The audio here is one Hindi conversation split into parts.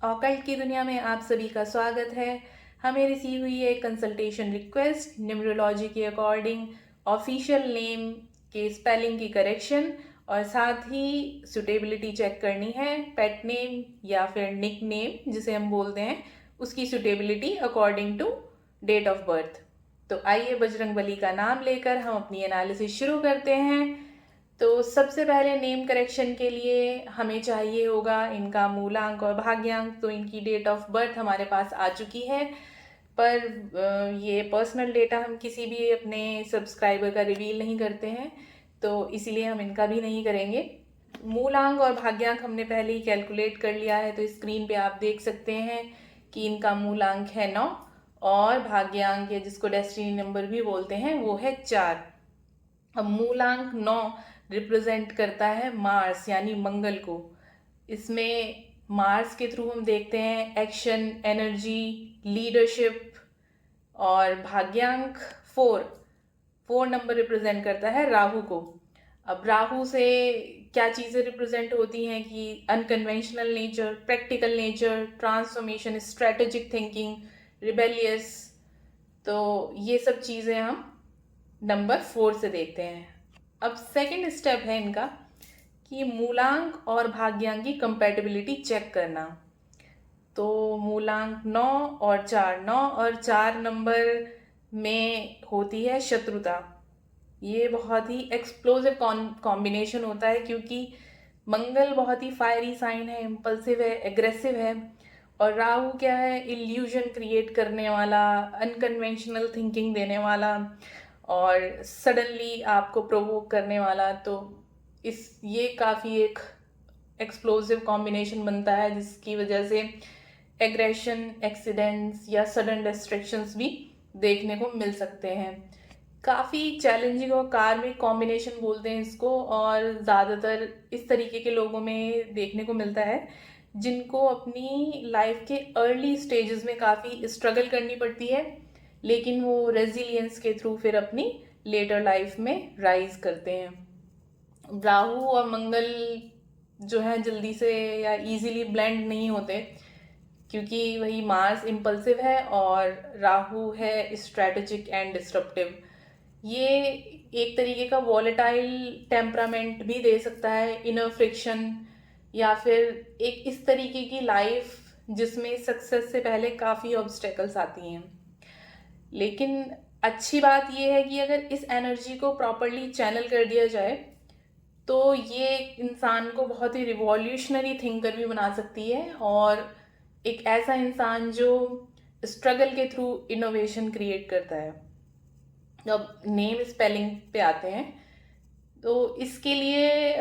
ऑकल्ट की दुनिया में आप सभी का स्वागत है। हमें रिसीव हुई है कंसल्टेशन रिक्वेस्ट न्यूमरोलॉजी के अकॉर्डिंग ऑफिशियल नेम के स्पेलिंग की करेक्शन और साथ ही सुटेबिलिटी चेक करनी है। पेट नेम या फिर निक नेम जिसे हम बोलते हैं उसकी suitability according to date of birth. तो आइए बजरंगबली का नाम लेकर हम अपनी एनालिसिस शुरू करते हैं। तो सबसे पहले नेम करेक्शन के लिए हमें चाहिए होगा इनका मूलांक और भाग्यांक। तो इनकी डेट ऑफ बर्थ हमारे पास आ चुकी है, पर ये पर्सनल डेटा हम किसी भी अपने सब्सक्राइबर का रिवील नहीं करते हैं, तो इसीलिए हम इनका भी नहीं करेंगे। मूलांक और भाग्यांक हमने पहले ही कैलकुलेट कर लिया है, तो स्क्रीन पे आप देख सकते हैं कि इनका मूलांक है 9 और भाग्यांक या जिसको डेस्टिनी नंबर भी बोलते हैं वो है 4। अब मूलांक 9 रिप्रेजेंट करता है मार्स यानी मंगल को। इसमें मार्स के थ्रू हम देखते हैं एक्शन, एनर्जी, लीडरशिप। और भाग्यांक 4 नंबर रिप्रेजेंट करता है राहु को। अब राहु से क्या चीज़ें रिप्रेजेंट होती हैं कि unconventional nature, practical nature, transformation, strategic thinking, rebellious. तो ये सब चीज़ें हम नंबर 4 से देखते हैं। अब सेकंड स्टेप है इनका कि मूलांक और भाग्यांक की कंपैटिबिलिटी चेक करना। तो मूलांक 9 और 4 नंबर में होती है शत्रुता। ये बहुत ही एक्सप्लोसिव कॉम्बिनेशन होता है क्योंकि मंगल बहुत ही फायरी साइन है, इम्पल्सिव है, एग्रेसिव है, और राहु क्या है, इल्यूजन क्रिएट करने वाला, अनकन्वेंशनल थिंकिंग देने वाला और सडनली आपको प्रोवोक करने वाला। तो ये काफ़ी एक एक्सप्लोसिव कॉम्बिनेशन बनता है जिसकी वजह से एग्रेशन, एक्सीडेंट्स या सडन डिस्ट्रैक्शंस भी देखने को मिल सकते हैं। काफ़ी चैलेंजिंग और कार्मिक कॉम्बिनेशन बोलते हैं इसको, और ज़्यादातर इस तरीके के लोगों में देखने को मिलता है जिनको अपनी लाइफ के अर्ली स्टेजेस में काफ़ी स्ट्रगल करनी पड़ती है, लेकिन वो रेजिलियंस के थ्रू फिर अपनी लेटर लाइफ में राइज करते हैं। राहु और मंगल जो है जल्दी से या इजीली ब्लेंड नहीं होते क्योंकि वही मार्स इम्पल्सिव है और राहु है स्ट्रेटेजिक एंड डिस्ट्रप्टिव। ये एक तरीके का वॉलेटाइल टेम्परामेंट भी दे सकता है, इनर फ्रिक्शन, या फिर एक इस तरीके की लाइफ जिसमें सक्सेस से पहले काफ़ी ऑब्स्टेकल्स आती हैं। लेकिन अच्छी बात यह है कि अगर इस एनर्जी को प्रॉपरली चैनल कर दिया जाए तो ये इंसान को बहुत ही रिवॉल्यूशनरी थिंकर भी बना सकती है, और एक ऐसा इंसान जो स्ट्रगल के थ्रू इनोवेशन क्रिएट करता है। जब नेम स्पेलिंग पे आते हैं तो इसके लिए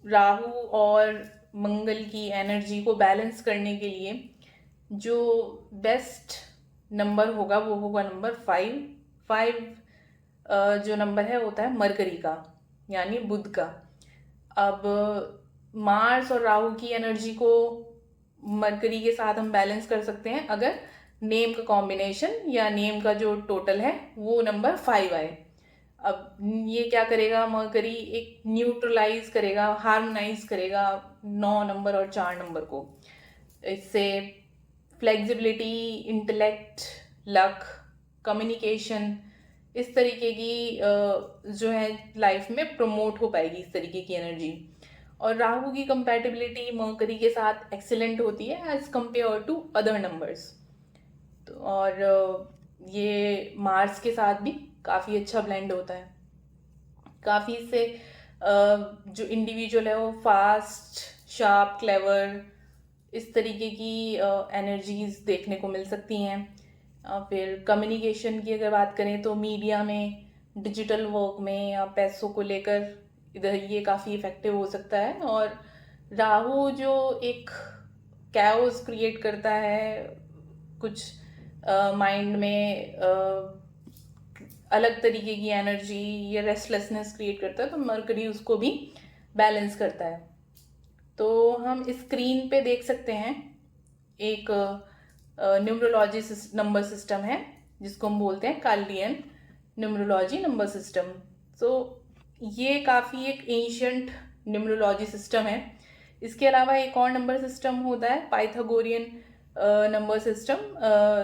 राहु और मंगल की एनर्जी को बैलेंस करने के लिए जो बेस्ट नंबर होगा वो होगा नंबर 5। जो नंबर है होता है मरकरी का यानी बुध का। अब मार्स और राहु की एनर्जी को मरकरी के साथ हम बैलेंस कर सकते हैं अगर नेम का कॉम्बिनेशन या नेम का जो टोटल है वो नंबर 5 आए। अब ये क्या करेगा, मरकरी एक न्यूट्रलाइज करेगा, हार्मोनाइज करेगा 9 नंबर और 4 नंबर को। इससे फ्लेक्सिबिलिटी, इंटेलेक्ट, लक, कम्युनिकेशन, इस तरीके की जो है लाइफ में प्रमोट हो पाएगी इस तरीके की एनर्जी। और राहु की कंपैटिबिलिटी मरकरी के साथ एक्सीलेंट होती है as compared to other numbers. तो और ये मार्स के साथ भी काफ़ी अच्छा ब्लेंड होता है। काफ़ी से जो इंडिविजुअल है वो फास्ट, शार्प, क्लेवर, इस तरीके की एनर्जीज देखने को मिल सकती हैं। फिर कम्युनिकेशन की अगर बात करें तो मीडिया में, डिजिटल वर्क में या पैसों को लेकर इधर ये काफ़ी इफ़ेक्टिव हो सकता है। और राहु जो एक कैओस क्रिएट करता है कुछ माइंड में अलग तरीके की एनर्जी या रेस्टलेसनेस क्रिएट करता है, तो मरकरी उसको भी बैलेंस करता है। तो हम स्क्रीन पे देख सकते हैं एक न्यूमरोलॉजी नंबर सिस्टम है जिसको हम बोलते हैं कार्डियन न्यूमरोलॉजी नंबर सिस्टम। तो ये काफ़ी एक एंशियंट न्यूमरोलॉजी सिस्टम है इसके अलावा एक और नंबर सिस्टम होता है पाइथागोरियन नंबर सिस्टम,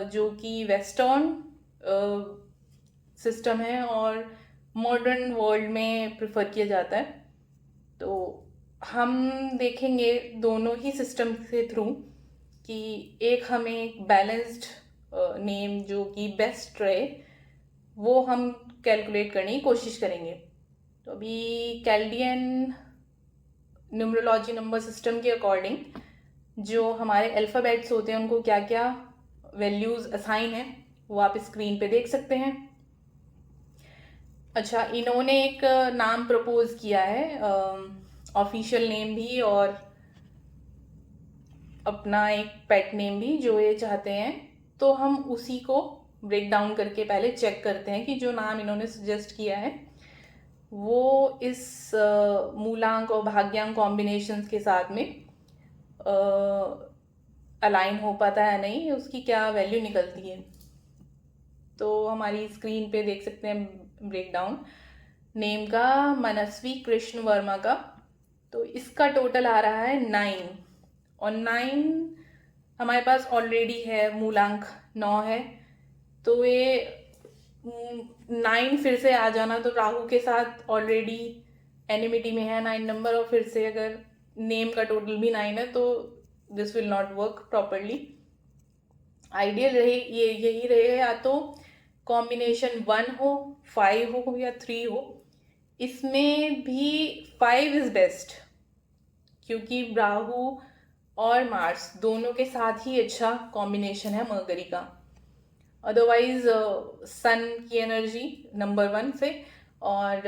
जो कि वेस्टर्न सिस्टम है और मॉडर्न वर्ल्ड में प्रेफर किया जाता है। तो हम देखेंगे दोनों ही सिस्टम के थ्रू कि एक हमें बैलेंस्ड नेम जो कि बेस्ट रहे वो हम कैलकुलेट करने की कोशिश करेंगे। तो अभी कैल्डियन न्यूमरोलॉजी नंबर सिस्टम के अकॉर्डिंग जो हमारे अल्फ़ाबेट्स होते हैं उनको क्या क्या वैल्यूज़ असाइन है वो आप स्क्रीन पे देख सकते हैं। अच्छा, इन्होंने एक नाम प्रपोज किया है, ऑफिशियल नेम भी और अपना एक पेट नेम भी जो ये चाहते हैं। तो हम उसी को ब्रेक डाउन करके पहले चेक करते हैं कि जो नाम इन्होंने सजेस्ट किया है वो इस मूलांक और भाग्यांक कॉम्बिनेशंस के साथ में अलाइन हो पाता है या नहीं, उसकी क्या वैल्यू निकलती है। तो हमारी स्क्रीन पे देख सकते हैं ब्रेक डाउन नेम का, मनस्वी कृष्ण वर्मा का। तो इसका टोटल आ रहा है 9 और 9 हमारे पास ऑलरेडी है, मूलांक 9 है। तो ये 9 फिर से आ जाना, तो राहु के साथ ऑलरेडी एनिमिटी में है 9 नंबर, और फिर से अगर नेम का टोटल भी 9 है तो this will not work properly. Ideal रहे ये यही रहे या तो कॉम्बिनेशन 1 हो, 5 हो या 3 हो। इसमें भी 5 इज बेस्ट क्योंकि राहु और मार्स दोनों के साथ ही अच्छा कॉम्बिनेशन है मरकरी का। अदरवाइज सन की एनर्जी नंबर 1 से और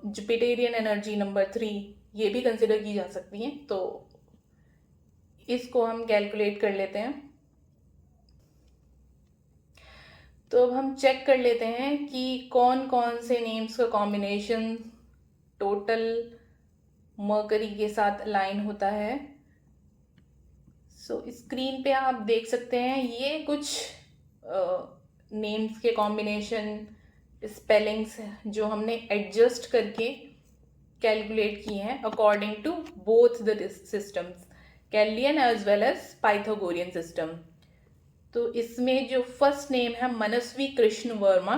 जुपिटेरियन एनर्जी नंबर 3 ये भी कंसिडर की जा सकती हैं। तो इसको हम कैलकुलेट कर लेते हैं। तो अब हम चेक कर लेते हैं कि कौन कौन से नेम्स का कॉम्बिनेशन टोटल मरकरी के साथ अलाइन होता है। स्क्रीन पे आप देख सकते हैं ये कुछ नेम्स के कॉम्बिनेशन स्पेलिंग्स जो हमने एडजस्ट करके कैलकुलेट किए हैं according to both the systems, Chaldean as well as Pythagorean system. तो इसमें जो फर्स्ट नेम है मनस्वी कृष्ण वर्मा,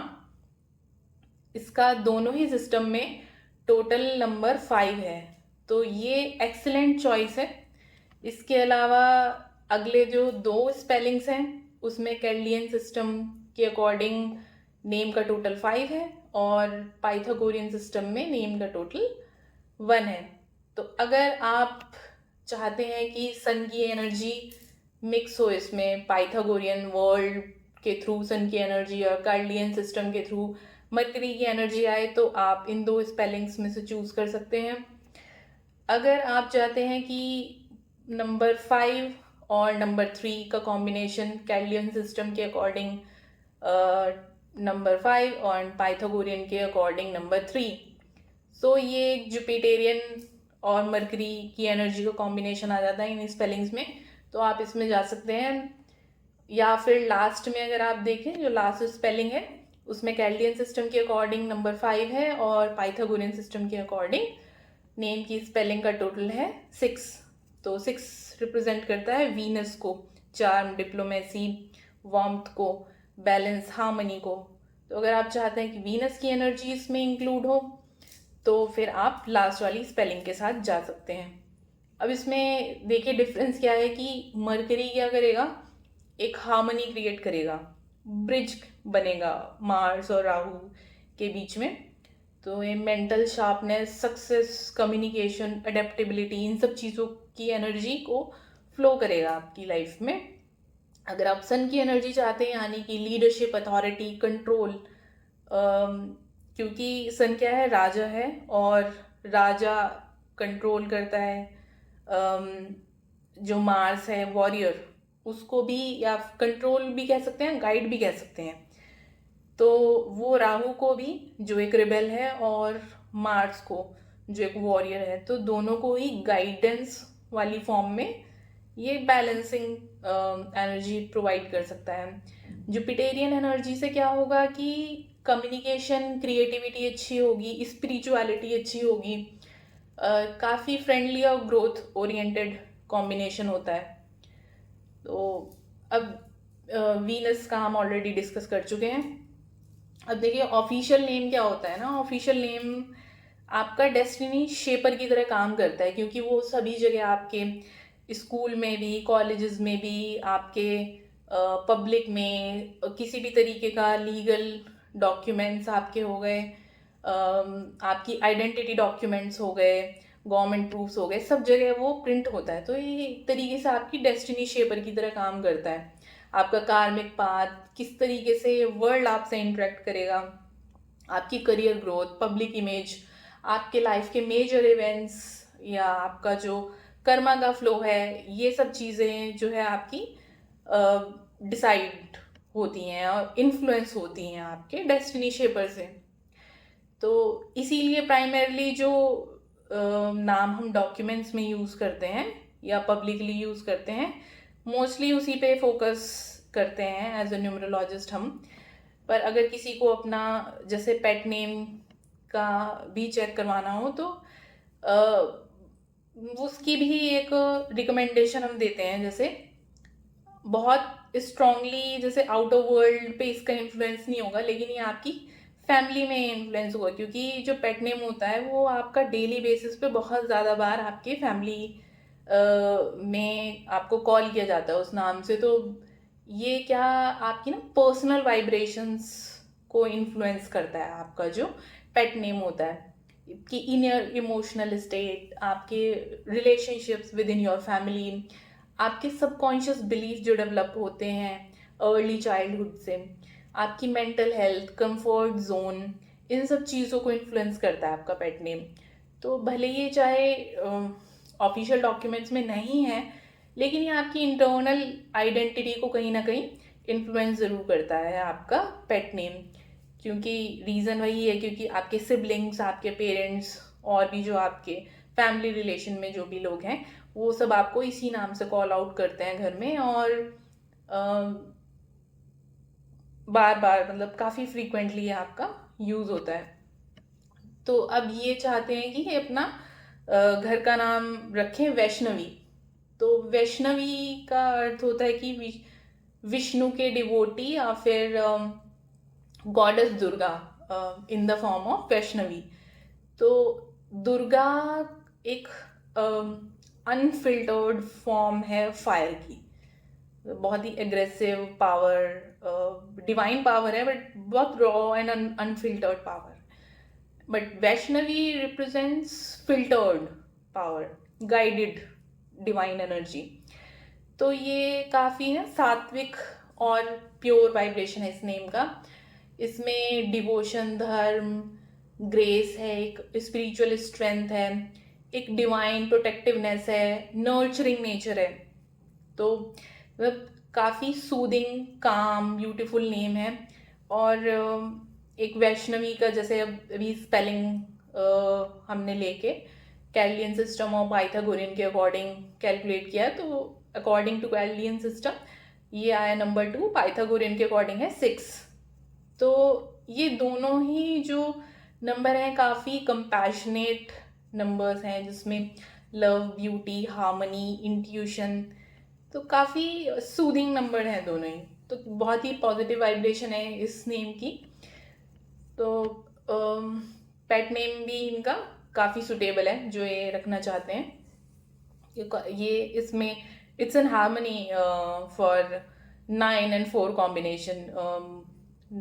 इसका दोनों ही सिस्टम में टोटल नंबर 5 है, तो ये एक्सीलेंट चॉइस है। इसके अलावा अगले जो 2 स्पेलिंग्स हैं उसमें कैल्डियन सिस्टम के अकॉर्डिंग नेम का टोटल 5 है और पाइथागोरियन सिस्टम में नेम का टोटल 1 है। तो अगर आप चाहते हैं कि सन की एनर्जी मिक्स हो, इसमें पाइथागोरियन वर्ल्ड के थ्रू सन की एनर्जी और कैल्डियन सिस्टम के थ्रू मरकरी की एनर्जी आए, तो आप इन 2 स्पेलिंग्स में से चूज़ कर सकते हैं। अगर आप चाहते हैं कि नंबर 5 और नंबर 3 का कॉम्बिनेशन कैल्डियन सिस्टम के अकॉर्डिंग नंबर 5 और पाइथागोरियन के अकॉर्डिंग नंबर 3, सो ये जुपिटेरियन और मरकरी की एनर्जी का कॉम्बिनेशन आ जाता है इन स्पेलिंग्स में। तो आप इसमें जा सकते हैं, या फिर लास्ट में अगर आप देखें जो लास्ट स्पेलिंग है उसमें कैल्डियन सिस्टम के अकॉर्डिंग नंबर 5 है और पाइथागोरियन सिस्टम के अकॉर्डिंग नेम की स्पेलिंग का टोटल है 6। तो 6 रिप्रेजेंट करता है वीनस को, चार्म, डिप्लोमेसी, वार्मथ को, बैलेंस, हार्मनी को। तो अगर आप चाहते हैं कि वीनस की एनर्जी इसमें इंक्लूड हो तो फिर आप लास्ट वाली स्पेलिंग के साथ जा सकते हैं। अब इसमें देखिए डिफरेंस क्या है कि मरकरी क्या करेगा, एक हार्मनी क्रिएट करेगा, ब्रिज बनेगा मार्स और राहु के बीच में। तो ये mental sharpness, success, communication, adaptability, इन सब चीज़ों की एनर्जी को फ्लो करेगा आपकी लाइफ में। अगर आप सन की एनर्जी चाहते हैं यानी कि लीडरशिप, अथॉरिटी, कंट्रोल, क्योंकि सन क्या है, राजा है और राजा कंट्रोल करता है। जो मार्स है वॉरियर, उसको भी या कंट्रोल भी कह सकते हैं, गाइड भी कह सकते हैं। तो वो राहु को भी जो एक रिबेल है और मार्स को जो एक वॉरियर है, तो दोनों को ही गाइडेंस वाली फॉर्म में ये बैलेंसिंग एनर्जी प्रोवाइड कर सकता है। जुपिटेरियन एनर्जी से क्या होगा कि कम्युनिकेशन, क्रिएटिविटी अच्छी होगी, स्पिरिचुअलिटी अच्छी होगी, काफ़ी फ्रेंडली और ग्रोथ ओरिएंटेड कॉम्बिनेशन होता है। तो अब वीनस का हम ऑलरेडी डिस्कस कर चुके हैं। अब देखिए ऑफिशियल नेम क्या होता है ना। ऑफिशियल नेम आपका डेस्टिनी शेपर की तरह काम करता है, क्योंकि वो सभी जगह आपके स्कूल में भी, कॉलेजेस में भी, आपके पब्लिक में, किसी भी तरीके का लीगल डॉक्यूमेंट्स आपके हो गए, आपकी आइडेंटिटी डॉक्यूमेंट्स हो गए, गवर्नमेंट प्रूफ्स हो गए, सब जगह वो प्रिंट होता है। तो ये एक तरीके से आपकी डेस्टिनी शेपर की तरह काम करता है। आपका कार्मिक पाथ, किस तरीके से वर्ल्ड आपसे इंटरेक्ट करेगा, आपकी करियर ग्रोथ, पब्लिक इमेज, आपके लाइफ के मेजर इवेंट्स, या आपका जो कर्मा का फ्लो है, ये सब चीज़ें जो है आपकी डिसाइड होती हैं और इन्फ्लुएंस होती हैं आपके डेस्टिनी शेपर से। तो इसीलिए प्राइमरली जो नाम हम डॉक्यूमेंट्स में यूज़ करते हैं या पब्लिकली यूज़ करते हैं, मोस्टली उसी पे फोकस करते हैं एज अ न्यूमरोलॉजिस्ट हम। पर अगर किसी को अपना जैसे पेट नेम का भी चेक करवाना हो तो उसकी भी एक रिकमेंडेशन हम देते हैं। जैसे बहुत स्ट्रांगली जैसे आउट ऑफ वर्ल्ड पे इसका इन्फ्लुएंस नहीं होगा, लेकिन ये आपकी फैमिली में इन्फ्लुएंस होगा, क्योंकि जो पेट नेम होता है वो आपका डेली बेसिस पे बहुत ज़्यादा बार आपके फैमिली में आपको कॉल किया जाता है उस नाम से। तो ये क्या आपकी ना पर्सनल वाइब्रेशंस को इन्फ्लुएंस करता है, आपका जो पेट नेम होता है कि इनर इमोशनल स्टेट, आपके relationships with in your family, आपके सबकॉन्शियस बिलीफ जो डेवलप होते हैं अर्ली चाइल्डहुड से, आपकी मेंटल हेल्थ, कंफर्ट जोन, इन सब चीज़ों को इन्फ्लुएंस करता है आपका पेट नेम। तो भले ये चाहे ऑफिशियल डॉक्यूमेंट्स में नहीं है, लेकिन ये आपकी इंटरनल आइडेंटिटी को कहीं ना कहीं इन्फ्लुएंस ज़रूर करता है आपका पेट नेम। क्योंकि रीज़न वही है, क्योंकि आपके सिबलिंग्स, आपके पेरेंट्स और भी जो आपके फैमिली रिलेशन में जो भी लोग हैं, वो सब आपको इसी नाम से कॉल आउट करते हैं घर में, और बार बार मतलब काफ़ी फ्रीक्वेंटली आपका यूज़ होता है। तो अब ये चाहते हैं कि अपना घर का नाम रखें वैष्णवी। तो वैष्णवी का अर्थ होता है कि विष्णु के डिवोटी, या फिर goddess Durga in the form of Vaishnavi. तो दुर्गा एक अनफिल्टर्ड फॉर्म है फायर की, बहुत ही एग्रेसिव पावर, डिवाइन पावर है, बट बहुत raw and unfiltered power. But Vaishnavi represents filtered power, guided divine energy. तो ये काफ़ी ना सात्विक और प्योर वाइब्रेशन है इस नेम का। इसमें डिवोशन, धर्म, ग्रेस है, एक स्पिरिचुअल स्ट्रेंथ है, एक डिवाइन प्रोटेक्टिवनेस है, नर्चरिंग नेचर है। तो मतलब काफ़ी सूदिंग, काम, ब्यूटीफुल नेम है। और एक वैष्णवी का जैसे अभी स्पेलिंग हमने लेके कैलियन सिस्टम और पाइथागोरियन के अकॉर्डिंग कैलकुलेट किया, तो अकॉर्डिंग टू कैलियन सिस्टम ये आया नंबर 2, पाइथागोरियन के अकॉर्डिंग है 6। तो ये दोनों ही जो नंबर हैं काफ़ी कंपैशनेट नंबर्स हैं, जिसमें लव, ब्यूटी, हार्मनी, इंट्यूशन, तो काफ़ी सूदिंग नंबर हैं दोनों ही। तो बहुत ही पॉजिटिव वाइब्रेशन है इस नेम की। तो पेट नेम भी इनका काफ़ी सुटेबल है जो ये रखना चाहते हैं। ये इसमें it's an harmony for 9 and 4 combination,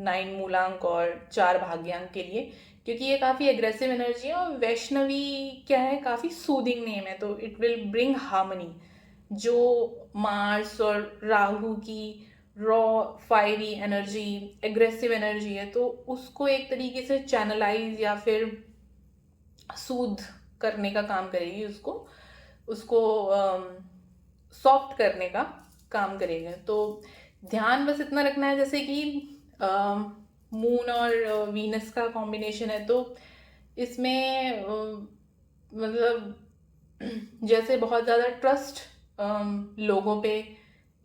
9 मूलांक और 4 भाग्यांक के लिए, क्योंकि ये काफ़ी एग्रेसिव एनर्जी है। और वैष्णवी क्या है, काफ़ी सूदिंग नेम है, तो इट विल ब्रिंग हार्मनी। जो मार्स और राहु की raw fiery energy, aggressive energy है, तो उसको एक तरीके से चैनलाइज या फिर सूद करने का काम करेगी, उसको उसको सॉफ्ट करने का काम करेगा। तो ध्यान बस इतना रखना है, जैसे कि मून और वीनस का कॉम्बिनेशन है, तो इसमें मतलब जैसे बहुत ज़्यादा ट्रस्ट लोगों पे,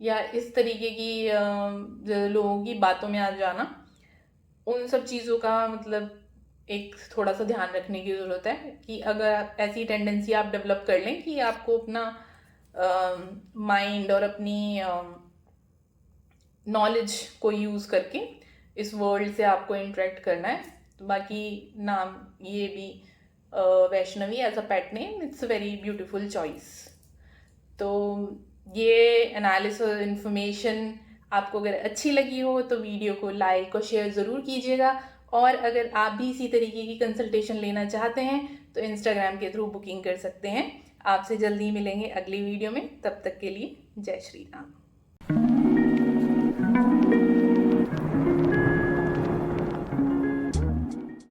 या इस तरीके की लोगों की बातों में आ जाना, उन सब चीज़ों का मतलब एक थोड़ा सा ध्यान रखने की ज़रूरत है कि अगर ऐसी टेंडेंसी आप डेवलप कर लें कि आपको अपना माइंड और अपनी नॉलेज को यूज़ करके इस वर्ल्ड से आपको इंटरेक्ट करना है, तो बाकी नाम ये भी Vaishnavi as a pet name, it's a very beautiful choice. तो ये एनालिसिस इन्फॉर्मेशन आपको अगर अच्छी लगी हो तो वीडियो को लाइक और शेयर ज़रूर कीजिएगा, और अगर आप भी इसी तरीके की कंसल्टेशन लेना चाहते हैं तो इंस्टाग्राम के थ्रू बुकिंग कर सकते हैं। आपसे जल्दी मिलेंगे अगली वीडियो में, तब तक के लिए जय श्री राम।